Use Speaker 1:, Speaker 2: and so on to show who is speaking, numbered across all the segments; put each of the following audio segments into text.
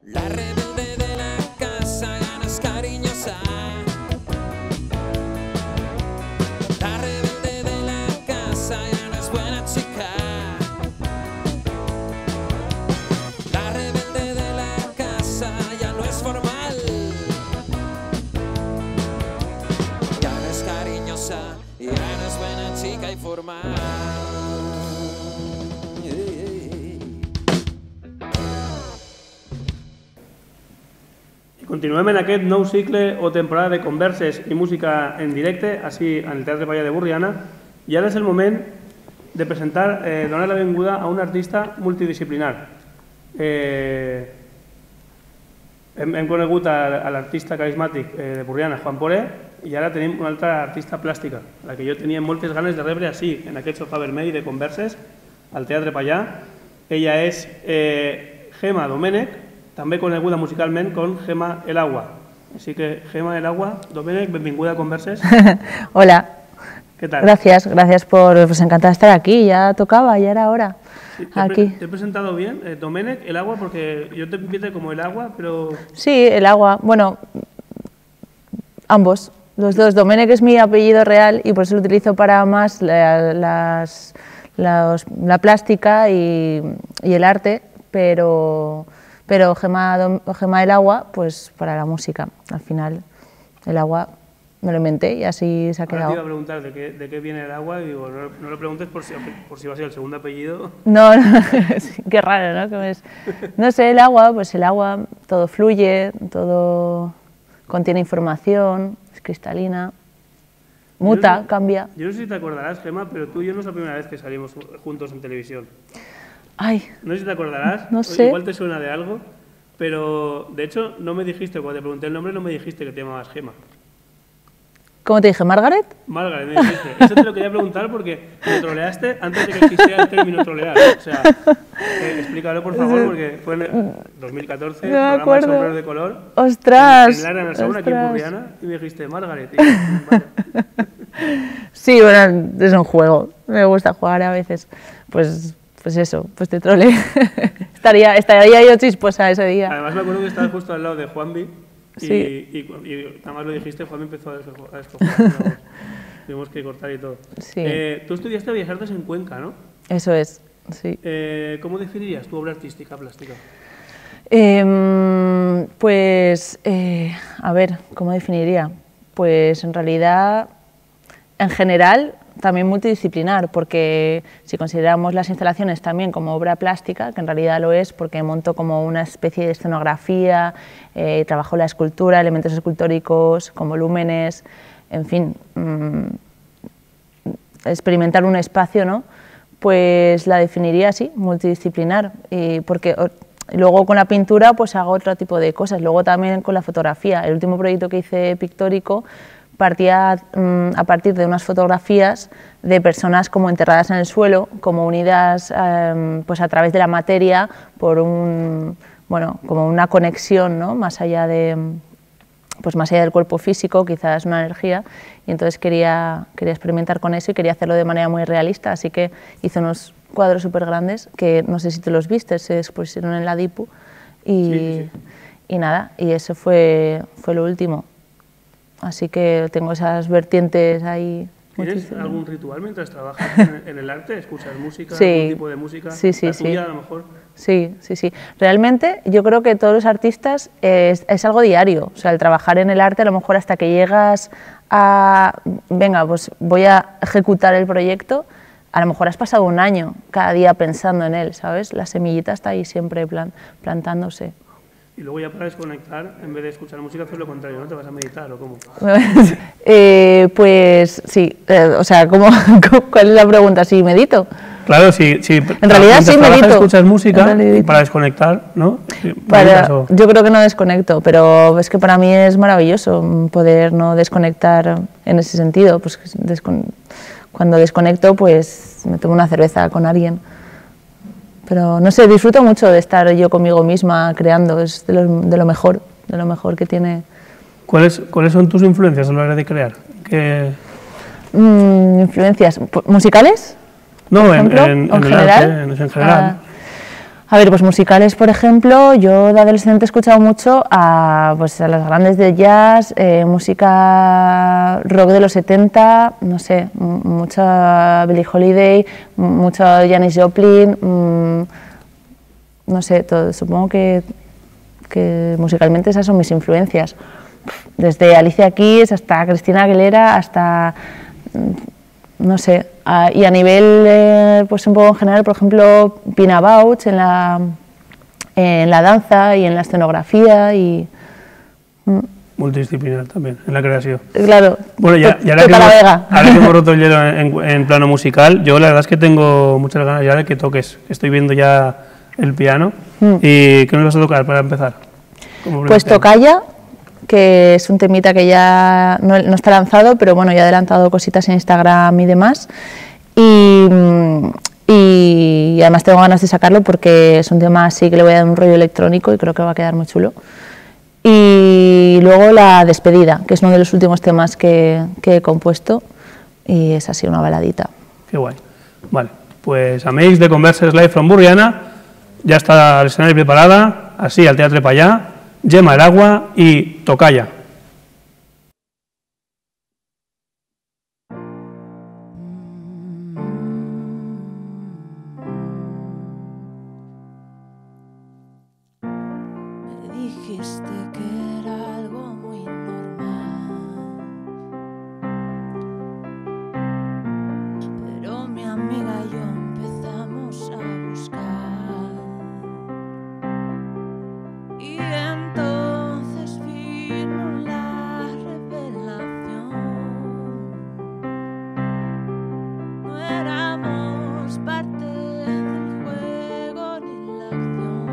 Speaker 1: La rebelde de la casa ya no es cariñosa. La rebelde de la casa ya no es buena chica. La rebelde de la casa ya no es formal. Ya no es cariñosa y ya no es buena chica y formal.
Speaker 2: Continuem en aquest nou cicle o temporada de converses i música en directe, així en el Teatre Pallà de Borriana, i ara és el moment de presentar, donar la benvinguda a un artista multidisciplinar. Hem conegut a l'artista carismàtic de Borriana, Juan Poré, i ara tenim una altra artista plàstica, la que jo tenia moltes ganes de rebre així, en aquest sofà vermell de converses, al Teatre Pallà. Ella és Gemma Domènech, també coneguda musicalment com Gemma el Agua. Así que, Gemma el Agua, Domènech, benvinguda a Converses.
Speaker 3: Hola.
Speaker 2: ¿Qué tal?
Speaker 3: Gracias por, pues encantada de estar aquí, ya tocaba, ya era hora.
Speaker 2: Sí,
Speaker 3: aquí.
Speaker 2: ¿Te he presentado bien, Domènech el Agua? Porque yo te empiezo como el Agua, pero...
Speaker 3: Sí, el Agua, bueno, ambos, los dos. Domènech es mi apellido real y por eso lo utilizo para más la plástica y el arte, pero Gemma el Agua, pues para la música. Al final, el agua me lo inventé y así se ha quedado.
Speaker 2: Ahora te iba a preguntar de qué viene el agua y digo, no lo preguntes por si va a ser el segundo apellido.
Speaker 3: No, qué raro, ¿no? No sé, el agua, pues el agua, todo fluye, todo contiene información, es cristalina, muta, cambia.
Speaker 2: Yo no sé si te acordarás, Gemma, pero tú y yo no es la primera vez que salimos juntos en televisión.
Speaker 3: Ay,
Speaker 2: no sé si te acordarás,
Speaker 3: no sé.
Speaker 2: Igual te suena de algo, pero de hecho no me dijiste, cuando te pregunté el nombre, no me dijiste que te llamabas Gemma.
Speaker 3: ¿Cómo te dije? ¿Margaret?
Speaker 2: Margaret, me dijiste. Eso te lo quería preguntar porque me troleaste antes de que existiera el término trolear. O sea, explícalo por favor, porque fue en 2014,
Speaker 3: no
Speaker 2: programa El Sombrero de Color.
Speaker 3: ¡Ostras!
Speaker 2: En Lara, en el Sauna, aquí en Borriana, y me dijiste Margaret. Y yo, vale.
Speaker 3: Sí, bueno, es un juego. Me gusta jugar a veces. Pues eso, pues te trole. estaría yo chisposa ese día.
Speaker 2: Además me acuerdo que estabas justo al lado de Juanvi
Speaker 3: sí.
Speaker 2: y nada más lo dijiste, Juanvi empezó a escoger. Tuvimos que cortar y todo.
Speaker 3: Sí.
Speaker 2: Tú estudiaste Bellas Artes en Cuenca, ¿no?
Speaker 3: Eso es, sí.
Speaker 2: ¿Cómo definirías tu obra artística plástica?
Speaker 3: A ver, ¿cómo definiría? Pues en realidad, en general, también multidisciplinar, porque si consideramos las instalaciones también como obra plástica, que en realidad lo es porque monto como una especie de escenografía, trabajo la escultura, elementos escultóricos con volúmenes, en fin, experimentar un espacio, ¿no? Pues la definiría así, multidisciplinar, porque luego con la pintura pues hago otro tipo de cosas, luego también con la fotografía. El último proyecto que hice pictórico partía a partir de unas fotografías de personas como enterradas en el suelo, como unidas pues a través de la materia por como una conexión, ¿no? más allá del cuerpo físico, quizás una energía, y entonces quería experimentar con eso y quería hacerlo de manera muy realista, así que hice unos cuadros súper grandes que no sé si tú los viste, se expusieron en la DIPU y nada, y eso fue lo último. Así que tengo esas vertientes ahí.
Speaker 2: ¿Tienes algún ritual mientras trabajas en el arte? ¿Escuchas música?
Speaker 3: Sí.
Speaker 2: ¿Algún tipo de música?
Speaker 3: Sí,
Speaker 2: ¿La tuya, a lo mejor?
Speaker 3: Sí. Realmente yo creo que todos los artistas es algo diario. O sea, el trabajar en el arte, a lo mejor hasta que llegas a... Venga, pues voy a ejecutar el proyecto, a lo mejor has pasado un año cada día pensando en él, ¿sabes? La semillita está ahí siempre plantándose.
Speaker 2: Y luego ya para desconectar, en vez de escuchar música, haces lo contrario, ¿no? ¿Te vas a meditar o cómo?
Speaker 3: Pues sí, o sea, ¿cuál es la pregunta? ¿Si medito?
Speaker 2: Claro, sí.
Speaker 3: En realidad sí medito.
Speaker 2: Escuchas música para desconectar, ¿no?
Speaker 3: Yo creo que no desconecto, pero es que para mí es maravilloso poder no desconectar en ese sentido. Pues cuando desconecto, pues me tomo una cerveza con alguien. Pero no sé, disfruto mucho de estar yo conmigo misma creando, es de lo mejor que tiene.
Speaker 2: ¿Cuáles son tus influencias a la hora de crear?
Speaker 3: ¿Influencias musicales?
Speaker 2: No, en
Speaker 3: general.
Speaker 2: el arte, en general.
Speaker 3: A ver, pues musicales, por ejemplo, yo de adolescente he escuchado mucho pues a las grandes de jazz, música rock de los 70, no sé, mucha Billie Holiday, mucha Janis Joplin, no sé, todo, supongo que musicalmente esas son mis influencias. Desde Alicia Keys hasta Christina Aguilera, hasta, no sé, y a nivel, pues un poco en general, por ejemplo, Pina Bausch en la danza y en la escenografía y...
Speaker 2: Multidisciplinar también, en la creación.
Speaker 3: Claro,
Speaker 2: bueno, ahora que hemos roto el hielo en plano musical, yo la verdad es que tengo muchas ganas ya de que toques. Estoy viendo ya el piano. ¿Y qué nos vas a tocar para empezar?
Speaker 3: Pues Tocaya, que es un temita que ya no está lanzado, pero bueno, ya he adelantado cositas en Instagram y demás. Y además tengo ganas de sacarlo porque es un tema así que le voy a dar un rollo electrónico y creo que va a quedar muy chulo. Y luego La Despedida, que es uno de los últimos temas que he compuesto y es así una baladita.
Speaker 2: Qué guay. Vale, pues Ameix de Converses Live from Burriana, ya está el escenario preparada, así al teatre para allá. Gemma el agua y Tocaya.
Speaker 4: Me dijiste que era algo muy normal, pero mi amiga y yo empezamos a buscar. Y entonces vino la revelación. No éramos parte del juego ni la acción.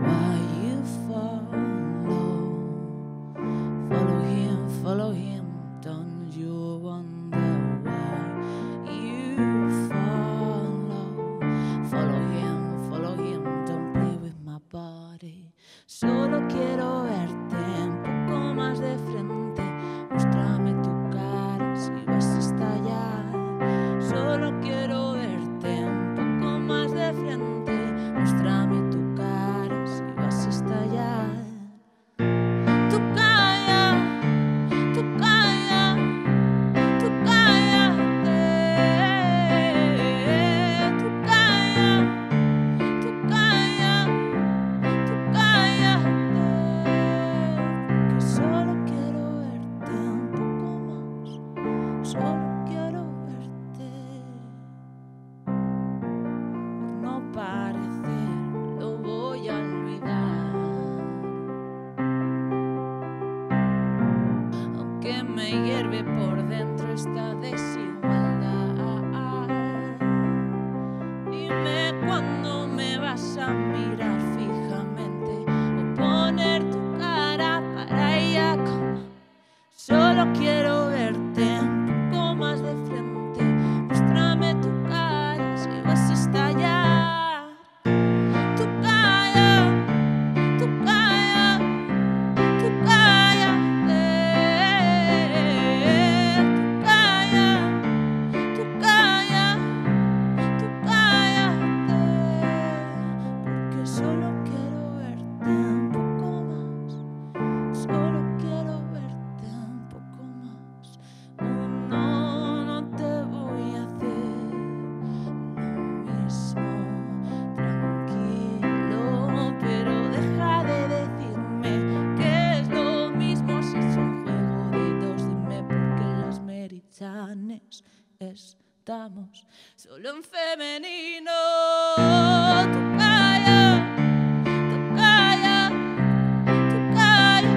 Speaker 4: Why you follow him, don't you wonder why you follow him, don't play with my body. Solo quiero verte un poco más de frente, muéstrame tu cara si vas a estallar. Solo quiero verte un poco más de frente, muéstrame tu cara si vas a estallar. Tú calla, tú calla, tú cállate, tú calla. Tú cállate, que solo quiero verte un poco más, solo quiero verte. Por no parecer, lo voy a olvidar, aunque me hierve por dentro esta desigualdad. Dime cuándo me vas a mirar fijamente o poner tu cara para ella. Solo quiero verte un poco más de frente, muéstrame tu cara si vas a estallar. Tú calla, tú calla, tú cállate, tú calla, tú calla. Tú cállate, porque solo quiero verte un poco más, solo quiero verte un poco más. No, no te voy a hacer lo mismo, tranquilo, pero deja de decirme que es lo mismo si es un juego de dos. Dime por qué las merichanes estamos solo en femenino. Tú calla, tú calla, tú cállate,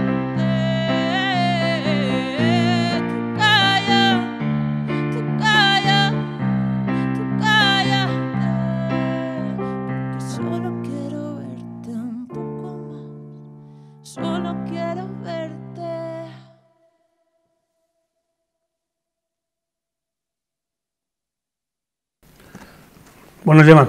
Speaker 4: tú calla, tú calla, tú cállate, porque solo quiero verte un poco más, solo quiero verte.
Speaker 2: Bueno, Gemma,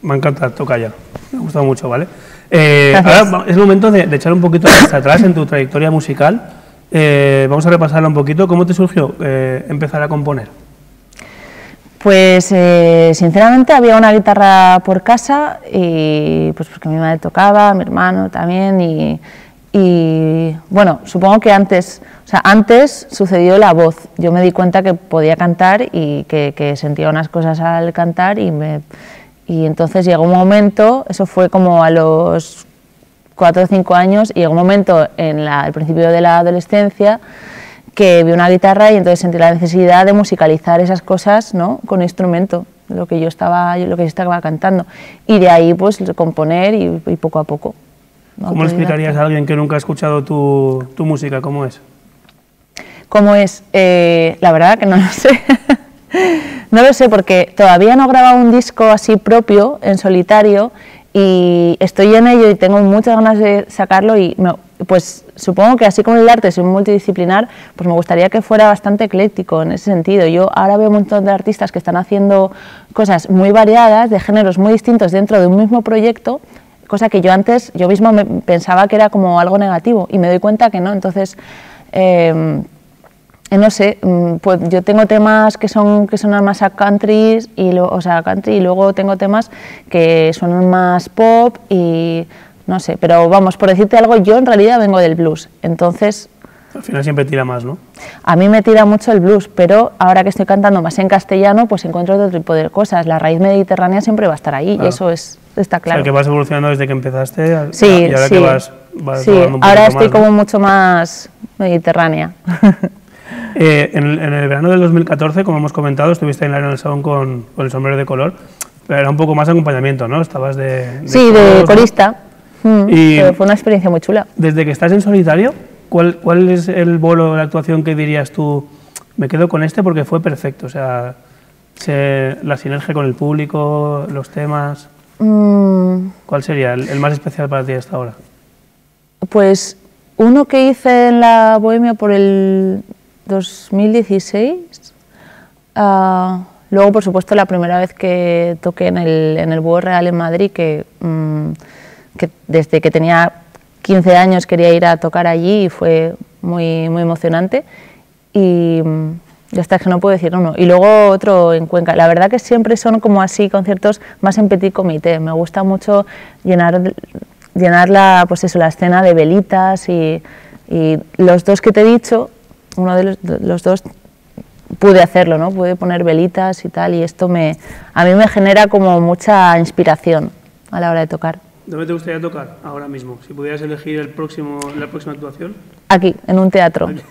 Speaker 2: me encanta Tocaya, me ha gustado mucho, ¿vale? Ahora es momento de echar un poquito hacia atrás en tu trayectoria musical. Vamos a repasarla un poquito. ¿Cómo te surgió empezar a componer?
Speaker 3: Pues sinceramente había una guitarra por casa y pues porque mi madre tocaba, mi hermano también y bueno, supongo que antes sucedió la voz. Yo me di cuenta que podía cantar y que sentía unas cosas al cantar y entonces llegó un momento, eso fue como a los 4 o 5 años, y llegó un momento al principio de la adolescencia que vi una guitarra y entonces sentí la necesidad de musicalizar esas cosas, ¿no?, con instrumento, lo que yo estaba cantando, y de ahí pues componer y poco a poco.
Speaker 2: ¿Cómo le explicarías a alguien que nunca ha escuchado tu música? ¿Cómo es?
Speaker 3: ¿Cómo es? La verdad que no lo sé. No lo sé porque todavía no he grabado un disco así propio, en solitario, y estoy en ello y tengo muchas ganas de sacarlo y pues supongo que así como el arte es multidisciplinar, pues me gustaría que fuera bastante ecléctico en ese sentido. Yo ahora veo un montón de artistas que están haciendo cosas muy variadas, de géneros muy distintos dentro de un mismo proyecto, cosa que yo misma pensaba que era como algo negativo y me doy cuenta que no. Entonces, no sé, pues yo tengo temas que suenan más a country y luego tengo temas que suenan más pop y no sé, pero vamos, por decirte algo, yo en realidad vengo del blues, entonces...
Speaker 2: Al final siempre tira más, ¿no?
Speaker 3: A mí me tira mucho el blues, pero ahora que estoy cantando más en castellano, pues encuentro otro tipo de cosas. La raíz mediterránea siempre va a estar ahí, claro. Y eso está claro.
Speaker 2: O sea, que vas evolucionando desde que empezaste
Speaker 3: sí,
Speaker 2: y ahora que vas
Speaker 3: sí, ahora estoy como mucho más mediterránea.
Speaker 2: En el verano del 2014, como hemos comentado, estuviste en el Salón con el sombrero de color, pero era un poco más acompañamiento, ¿no? Estabas de
Speaker 3: corista.
Speaker 2: Y
Speaker 3: pero fue una experiencia muy chula.
Speaker 2: Desde que estás en solitario, ¿cuál es el bolo de la actuación que dirías tú, me quedo con este porque fue perfecto? O sea, la sinergia con el público, los temas... ¿Cuál sería el más especial para ti hasta ahora?
Speaker 3: Pues uno que hice en la Bohemia por el 2016, luego por supuesto la primera vez que toqué en el Búho Real en Madrid, que desde que tenía 15 años quería ir a tocar allí y fue muy, muy emocionante, y ya está, que no puedo decir uno. Y luego otro en Cuenca. La verdad que siempre son como así conciertos más en petit comité. Me gusta mucho llenar la escena de velitas y los dos que te he dicho, uno de los dos pude hacerlo, ¿no? Pude poner velitas y tal, y esto a mí me genera como mucha inspiración a la hora de tocar.
Speaker 2: ¿Dónde te gustaría tocar ahora mismo? Si pudieras elegir la próxima actuación.
Speaker 3: Aquí, en un teatro. Aquí.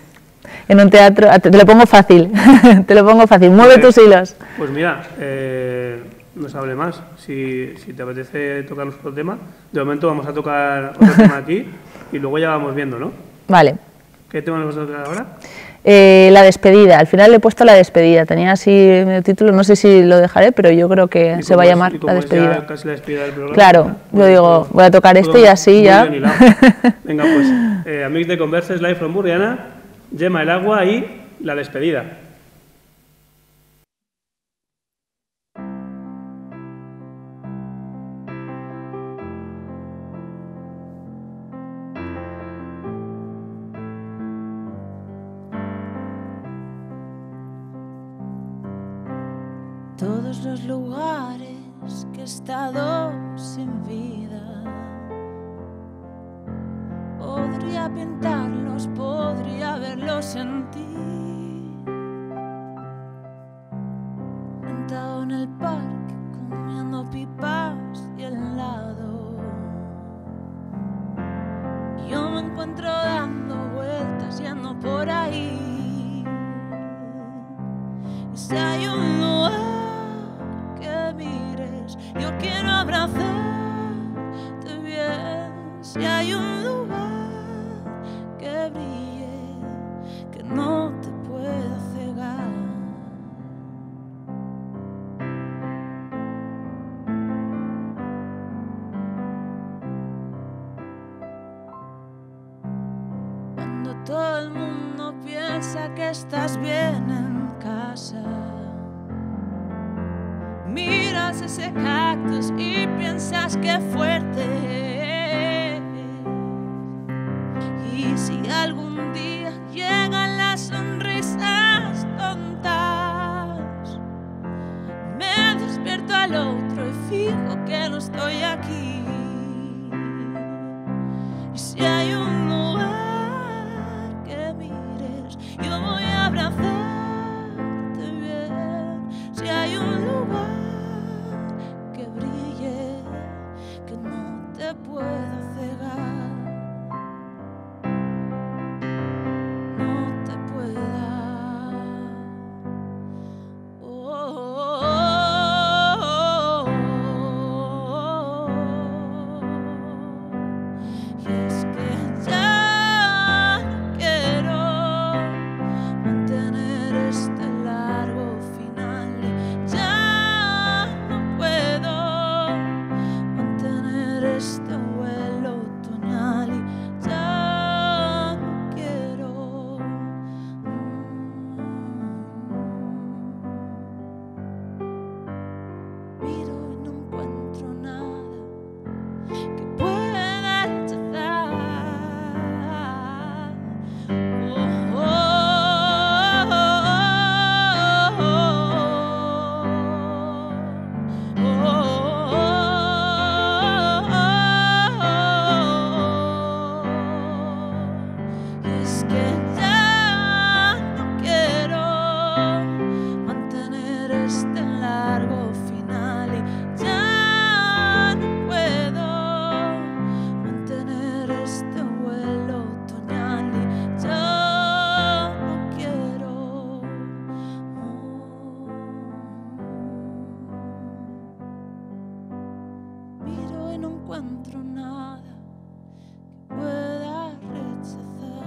Speaker 3: En un teatro, te lo pongo fácil, mueve tus hilos.
Speaker 2: Pues mira, no se hable más. Si te apetece tocarnos otro tema, de momento vamos a tocar otro tema aquí y luego ya vamos viendo, ¿no?
Speaker 3: Vale.
Speaker 2: ¿Qué tema nos vas a tocar ahora?
Speaker 3: La despedida, al final le he puesto la despedida, tenía así medio título, no sé si lo dejaré, pero yo creo que se va a llamar la despedida.
Speaker 2: Ya casi la despedida del programa.
Speaker 3: Claro, yo digo, voy a tocar esto y así ya.
Speaker 2: Venga, pues, amics de Converses Live from Burriana, Gemma el Agua y la despedida.
Speaker 4: Todos los lugares que he estado sin vida, podría pintarlos, podría verlos en ti. Sentado en el parque, comiendo pipas y helado, yo me encuentro dando vueltas, yendo por ahí. Y si hay un lugar que mires, yo quiero abrazarte bien. Si hay un lugar que brille, que no te pueda cegar. Cuando todo el mundo piensa que estás bien en casa, miras ese cactus y piensas que fuerte. Y si algún día llegan las sonrisas tontas, despierto al otro y fijo que no estoy aquí. Y si hay un lugar que mires, yo voy a abrazarte bien. Si hay un lugar que brille, que no te pueda cegar, no te pueda. Y es que ya no quiero mantener este largo final. Ya no puedo mantener este vuelo otoñal. Y ya no quiero. Miro y no encuentro nada que pueda rechazar. Oh, es que ya no quiero mantener este largo final. Y ya no puedo mantener este vuelo otoñal. Y ya no quiero. Miro y no encuentro nada que pueda rechazar.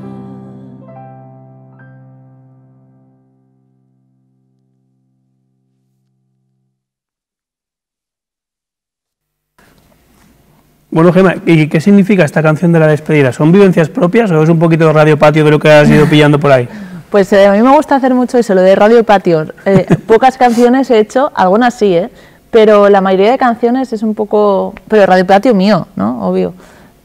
Speaker 2: Bueno, Gemma, ¿y qué significa esta canción de la despedida? ¿Son vivencias propias o es un poquito de Radio Patio de lo que has ido pillando por ahí?
Speaker 3: Pues a mí me gusta hacer mucho eso, lo de Radio Patio. Pocas canciones he hecho, algunas sí, pero la mayoría de canciones es un poco... Pero Radio Patio mío, ¿no? Obvio.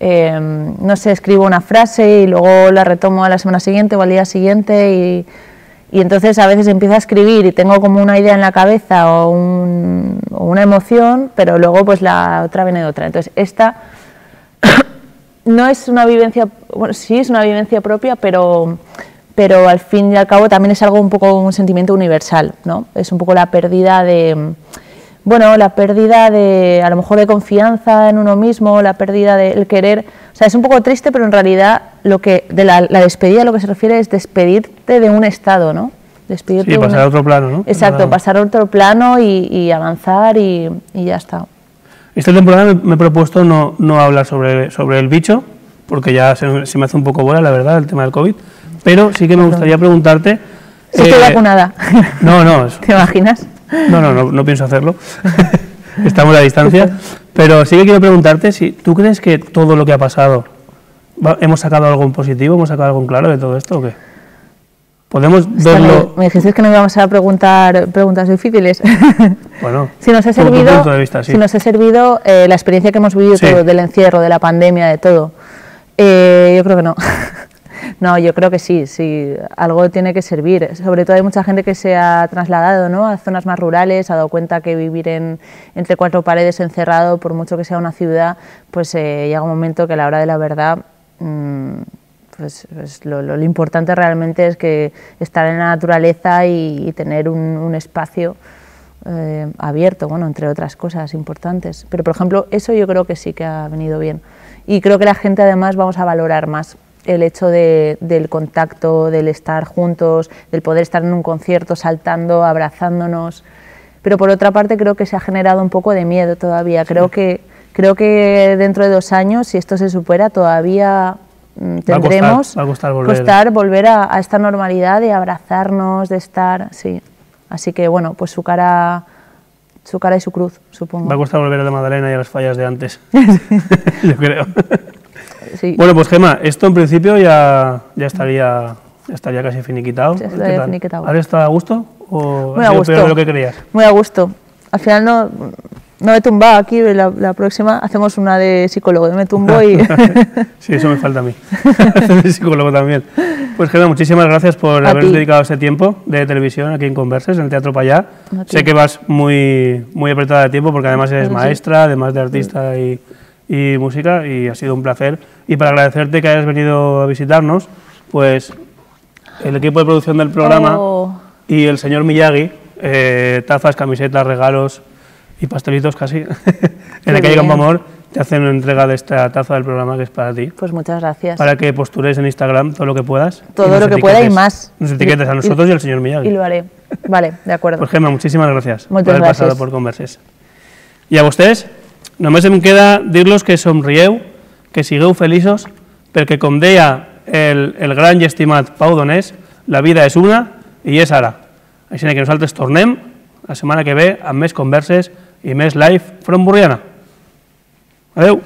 Speaker 3: No sé, escribo una frase y luego la retomo a la semana siguiente o al día siguiente y entonces a veces empiezo a escribir y tengo como una idea en la cabeza o una emoción, pero luego pues la otra viene de otra. Entonces esta no es una vivencia, bueno, sí es una vivencia propia, pero al fin y al cabo también es algo un poco un sentimiento universal, ¿no? Es un poco la pérdida de, bueno, la pérdida de, a lo mejor de confianza en uno mismo, la pérdida del querer, o sea, es un poco triste, pero en realidad lo que de la despedida a lo que se refiere es despedirte de un estado, ¿no? Despedirte
Speaker 2: Sí, pasar a otro plano, ¿no?
Speaker 3: Exacto, pasar a otro plano y avanzar y ya está.
Speaker 2: Esta temporada me he propuesto no hablar sobre el bicho, porque ya se me hace un poco bola, la verdad, el tema del COVID, pero sí que me gustaría preguntarte...
Speaker 3: Sí, estoy vacunada.
Speaker 2: No.
Speaker 3: ¿Te imaginas?
Speaker 2: No pienso hacerlo. Estamos a distancia. Pero sí que quiero preguntarte si tú crees que todo lo que ha pasado, ¿hemos sacado algo en positivo, hemos sacado algo en claro de todo esto o qué? ¿Podemos verlo?
Speaker 3: Me dijiste que no íbamos a preguntar preguntas difíciles.
Speaker 2: Bueno,
Speaker 3: si nos ha servido, punto de vista, sí. Si nos ha servido la experiencia que hemos vivido, sí, todo, del encierro, de la pandemia, de todo. Yo creo que no. No, yo creo que sí, algo tiene que servir. Sobre todo hay mucha gente que se ha trasladado, ¿no?, a zonas más rurales, ha dado cuenta que vivir entre cuatro paredes encerrado, por mucho que sea una ciudad, pues llega un momento que a la hora de la verdad, pues lo importante realmente es que estar en la naturaleza y tener un espacio abierto, bueno, entre otras cosas importantes. Pero, por ejemplo, eso yo creo que sí que ha venido bien. Y creo que la gente además vamos a valorar más el hecho del contacto, del estar juntos, del poder estar en un concierto saltando, abrazándonos. Pero por otra parte creo que se ha generado un poco de miedo todavía. Creo que dentro de 2 años, si esto se supera, todavía tendremos
Speaker 2: va a costar
Speaker 3: volver a esta normalidad de abrazarnos, de estar, sí. Así que bueno, pues su cara y su cruz, supongo.
Speaker 2: Va a costar volver a la Magdalena y a las fallas de antes. Yo creo. Sí. Bueno, pues Gemma, esto en principio ya estaría casi finiquitado.
Speaker 3: Ya estaría finiquitado.
Speaker 2: ¿Ahora está a gusto o
Speaker 3: muy a gusto,
Speaker 2: peor de lo que creías?
Speaker 3: Muy a gusto. Al final no me he tumbado aquí, la próxima hacemos una de psicólogo, me tumbo y...
Speaker 2: Sí, eso me falta a mí, hacer de psicólogo también. Pues Gemma, muchísimas gracias por
Speaker 3: A
Speaker 2: haber
Speaker 3: ti.
Speaker 2: dedicado este tiempo de televisión aquí en Converses, en el Teatro Payá.
Speaker 3: A ti.
Speaker 2: Sé que vas muy apretada de tiempo porque además eres
Speaker 3: Eso sí.
Speaker 2: maestra, además de artista y música, y ha sido un placer. Y para agradecerte que hayas venido a visitarnos, pues el equipo de producción del programa
Speaker 3: Oh.
Speaker 2: y el señor Miyagi, tazas, camisetas, regalos y pastelitos casi, en la calle
Speaker 3: bien.
Speaker 2: Campoamor, te hacen una entrega de esta taza del programa que es para ti.
Speaker 3: Pues muchas gracias.
Speaker 2: Para que postures en Instagram todo lo que puedas.
Speaker 3: Todo
Speaker 2: y nos
Speaker 3: lo que pueda y
Speaker 2: etiquetes.
Speaker 3: más.
Speaker 2: Nos etiquetes a nosotros y al señor Miyagi.
Speaker 3: Y lo haré. Vale, de acuerdo.
Speaker 2: Pues Gemma, muchísimas gracias
Speaker 3: Moltes
Speaker 2: por haber
Speaker 3: gràcies.
Speaker 2: pasado por Converses. I a vostès, només em queda dir-los que somrieu, que sigueu feliços, perquè com deia el gran i estimat Pau Donés, la vida és una i és ara. Així que nosaltres tornem la setmana que ve amb més converses i més live from Borriana. Adeu!